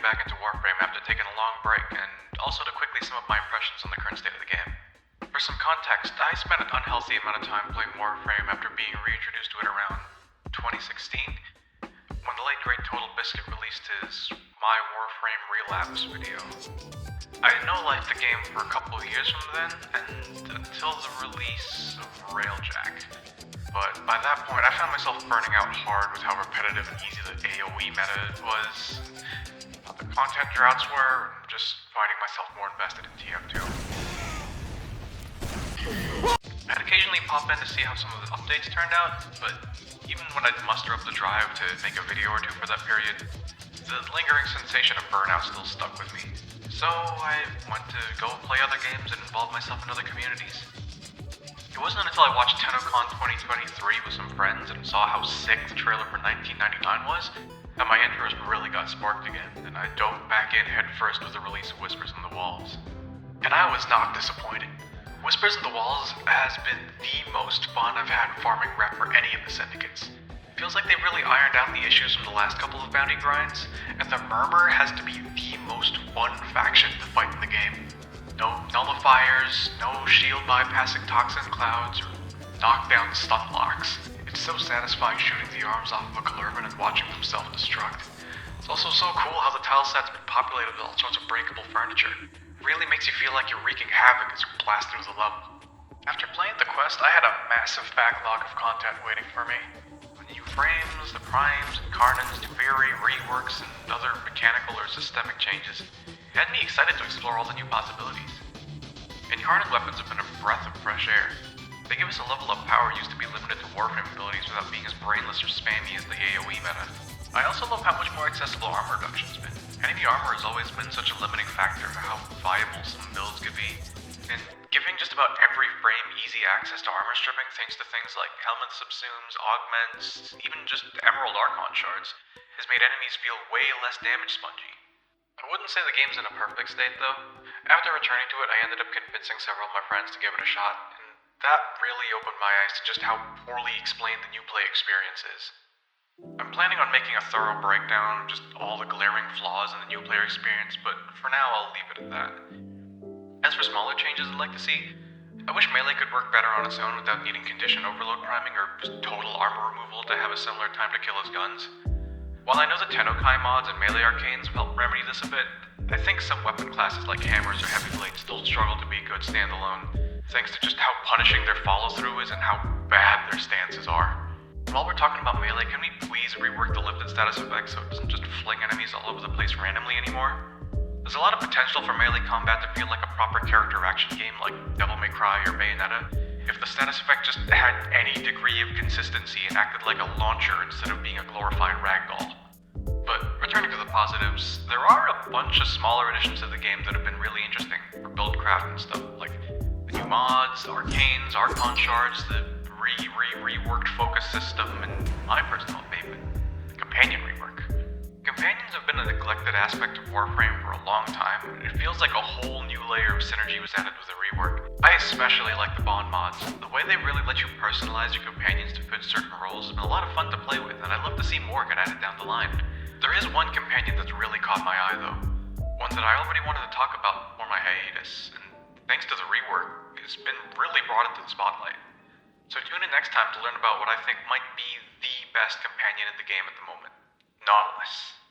back into Warframe after taking a long break, and also to quickly sum up my impressions on the current state of the game. For some context, I spent an unhealthy amount of time playing Warframe after being reintroduced to it around 2016, when the late great Total Biscuit released his My Warframe Relapse video. I had no life the game for a couple of years from then, and until the release of Railjack. But by that point, I found myself burning out hard with how repetitive and easy the AoE meta was, how the content droughts were, and just finding myself more invested in TF2. I'd occasionally pop in to see how some of the updates turned out, but even when I'd muster up the drive to make a video or two for that period, the lingering sensation of burnout still stuck with me. So I went to go play other games and involve myself in other communities. It wasn't until I watched TennoCon 2023 with some friends and saw how sick the trailer for 1999 was that my interest really got sparked again, and I dove back in headfirst with the release of Whispers in the Walls. And I was not disappointed. Whispers in the Walls has been the most fun I've had farming rep for any of the syndicates. Feels like they really ironed out the issues from the last couple of bounty grinds, and the Murmur has to be the most fun faction to fight in the game. No nullifiers, no shield bypassing toxin clouds, or knockdown stun locks. It's so satisfying shooting the arms off of a Kalervan and watching them self-destruct. It's also so cool how the tile set's been populated with all sorts of breakable furniture. It really makes you feel like you're wreaking havoc as you blast through the level. After playing the quest, I had a massive backlog of content waiting for me. The new frames, the primes, and Karnans, Tuviri, reworks, and other mechanical or systemic changes had me excited to explore all the new possibilities. Incarnate weapons have been a breath of fresh air. They give us a level of power used to be limited to Warframe abilities without being as brainless or spammy as the AoE meta. I also love how much more accessible armor reduction's been. Enemy armor has always been such a limiting factor for how viable some builds could be, and giving just about every frame easy access to armor stripping thanks to things like helmet subsumes, augments, even just Emerald Archon shards, has made enemies feel way less damage spongy. I wouldn't say the game's in a perfect state though. After returning to it, I ended up convincing several of my friends to give it a shot, and that really opened my eyes to just how poorly explained the new play experience is. I'm planning on making a thorough breakdown of just all the glaring flaws in the new player experience, but for now I'll leave it at that. As for smaller changes I'd like to see, I wish Melee could work better on its own without needing condition overload priming or just total armor removal to have a similar time to kill his guns. While I know the Tennokai mods and Melee arcanes will help remedy this a bit, I think some weapon classes like hammers or heavy blades still struggle to be good standalone, thanks to just how punishing their follow-through is and how bad their stances are. While we're talking about Melee, can we please rework the lifted status effect so it doesn't just fling enemies all over the place randomly anymore? There's a lot of potential for Melee combat to feel like a proper character action game like Devil May Cry or Bayonetta, if the status effect just had any degree of consistency and acted like a launcher instead of being a glorified ragdoll. But returning to the positives, there are a bunch of smaller additions to the game that have been really interesting for buildcraft and stuff, like the new mods, the arcanes, Archon shards, the reworked focus system, and my personal favorite, the companion rework. Companions have been a neglected aspect of Warframe for a long time, and it feels like a whole new layer of synergy was added with the rework. I especially like the bond mods. The way they really let you personalize your companions to fit certain roles has been a lot of fun to play with, and I'd love to see more get added down the line. There is one companion that's really caught my eye though, one that I already wanted to talk about before my hiatus, and thanks to the rework, has been really brought into the spotlight. So tune in next time to learn about what I think might be the best companion in the game at the moment, Nautilus.